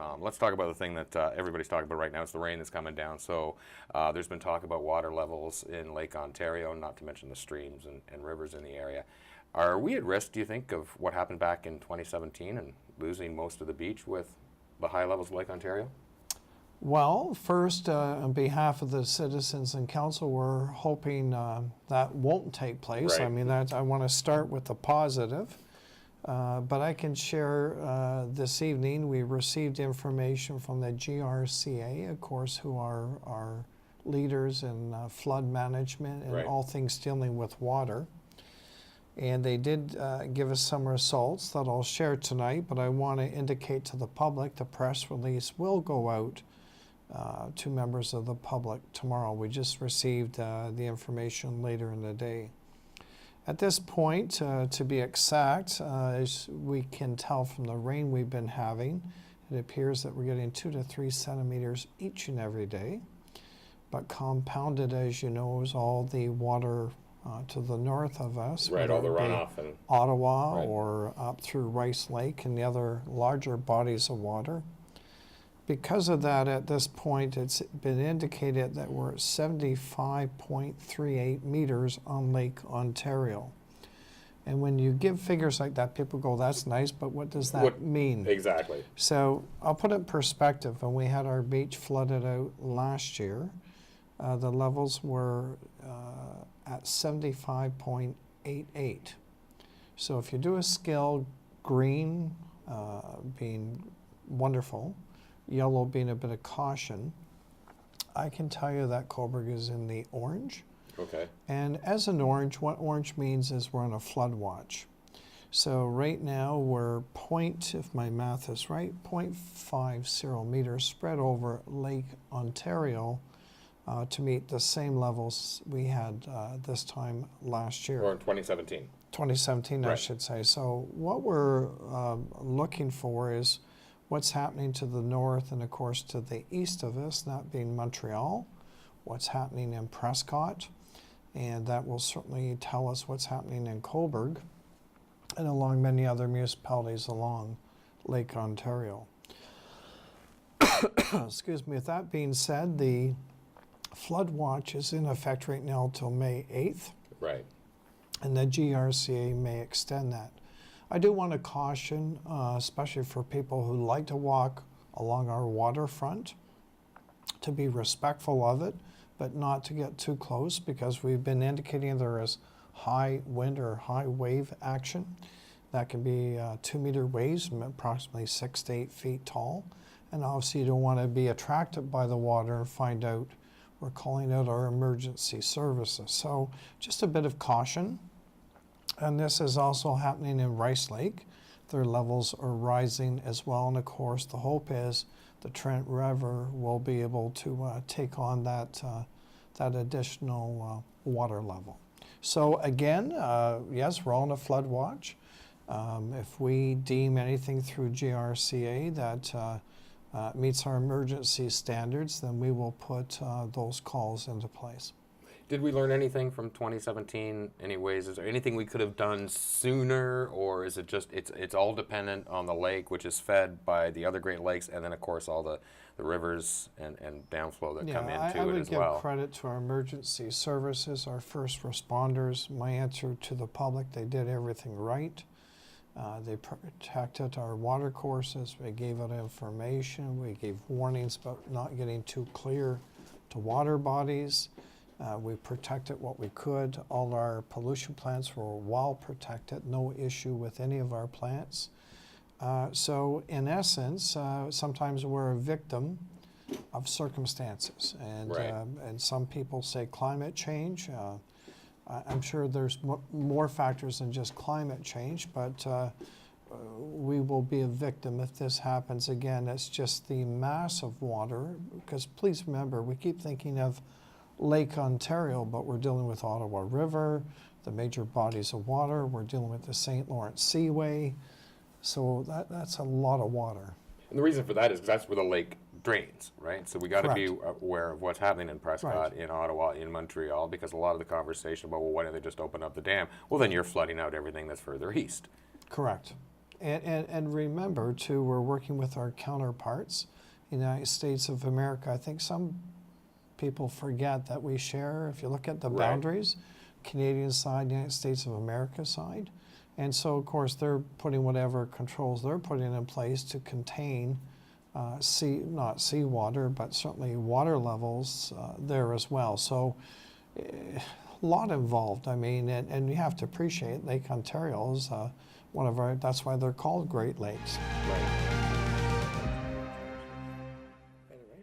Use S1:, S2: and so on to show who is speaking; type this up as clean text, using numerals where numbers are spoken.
S1: Tom. Let's talk about the thing that everybody's talking about right now. It's the rain that's coming down. So there's been talk about water levels in Lake Ontario, not to mention the streams and rivers in the area. Are we at risk, do you think, of what happened back in 2017 and losing most of the beach with the high levels of Lake Ontario?
S2: Well, first, on behalf of the citizens and council, we're hoping that won't take place.
S1: Right.
S2: I mean, I want to start with the positive. But I can share this evening, we received information from the GRCA, of course, who are our leaders in flood management and
S1: right.
S2: all things dealing with water. And they did give us some results that I'll share tonight, but I want to indicate to the public the press release will go out to members of the public tomorrow. We just received the information later in the day. At this point, to be exact, as we can tell from the rain we've been having, it appears that we're getting 2 to 3 centimeters each and every day. But compounded, as you know, is all the water to the north of us.
S1: Right, all the runoff. And
S2: Ottawa
S1: right.
S2: or up through Rice Lake and the other larger bodies of water. Because of that, at this point, it's been indicated that we're at 75.38 meters on Lake Ontario. And when you give figures like that, people go, that's nice, but what does that mean?
S1: Exactly.
S2: So I'll put it in perspective. When we had our beach flooded out last year, the levels were at 75.88. So if you do a scale, green being wonderful, yellow being a bit of caution, I can tell you that Cobourg is in the orange.
S1: Okay.
S2: And as an orange, what orange means is we're on a flood watch. So right now we're if my math is right, 0.50 meters spread over Lake Ontario to meet the same levels we had this time last year.
S1: Or in 2017.
S2: 2017, right. I should say. So what we're looking for is what's happening to the north and, of course, to the east of us, that being Montreal, what's happening in Prescott, and that will certainly tell us what's happening in Cobourg and along many other municipalities along Lake Ontario. Excuse me. With that being said, the flood watch is in effect right now till May 8th.
S1: Right.
S2: And the GRCA may extend that. I do want to caution, especially for people who like to walk along our waterfront, to be respectful of it, but not to get too close, because we've been indicating there is high wind or high wave action. That can be 2-meter waves, approximately 6 to 8 feet tall. And obviously you don't want to be attracted by the water and find out we're calling out our emergency services. So just a bit of caution. And this is also happening in Rice Lake. Their levels are rising as well. And of course, the hope is the Trent River will be able to take on that additional water level. So again, yes, we're on a flood watch. If we deem anything through GRCA that meets our emergency standards, then we will put those calls into place.
S1: Did we learn anything from 2017? Anyways, is there anything we could have done sooner, or is it just it's all dependent on the lake, which is fed by the other Great Lakes, and then of course all the rivers and downflow that come into it as well?
S2: I would give credit to our emergency services, our first responders. My answer to the public, they did everything right. They protected our water courses. We gave out information. We gave warnings about not getting too clear to water bodies. We protected what we could. All our pollution plants were well protected. No issue with any of our plants. So in essence, sometimes we're a victim of circumstances. And,
S1: right.
S2: And some people say climate change. I'm sure there's more factors than just climate change, but we will be a victim if this happens again. It's just the mass of water, because please remember, we keep thinking of Lake Ontario, but we're dealing with Ottawa River, the major bodies of water. We're dealing with the St. Lawrence Seaway. So that's a lot of water.
S1: And the reason for that is because that's where the lake drains, right? So we got to be aware of what's happening in Prescott, in Ottawa, in Montreal, because a lot of the conversation about, well, why don't they just open up the dam? Well, then you're flooding out everything that's further east.
S2: Correct. And remember, too, we're working with our counterparts in the United States of America. I think some people forget that we share, if you look at the
S1: Right.
S2: boundaries, Canadian side, United States of America side. And so, of course, they're putting whatever controls they're putting in place to contain not seawater, but certainly water levels there as well. So a lot involved. I mean, and you have to appreciate Lake Ontario is one of our, that's why they're called Great Lakes.
S1: Right.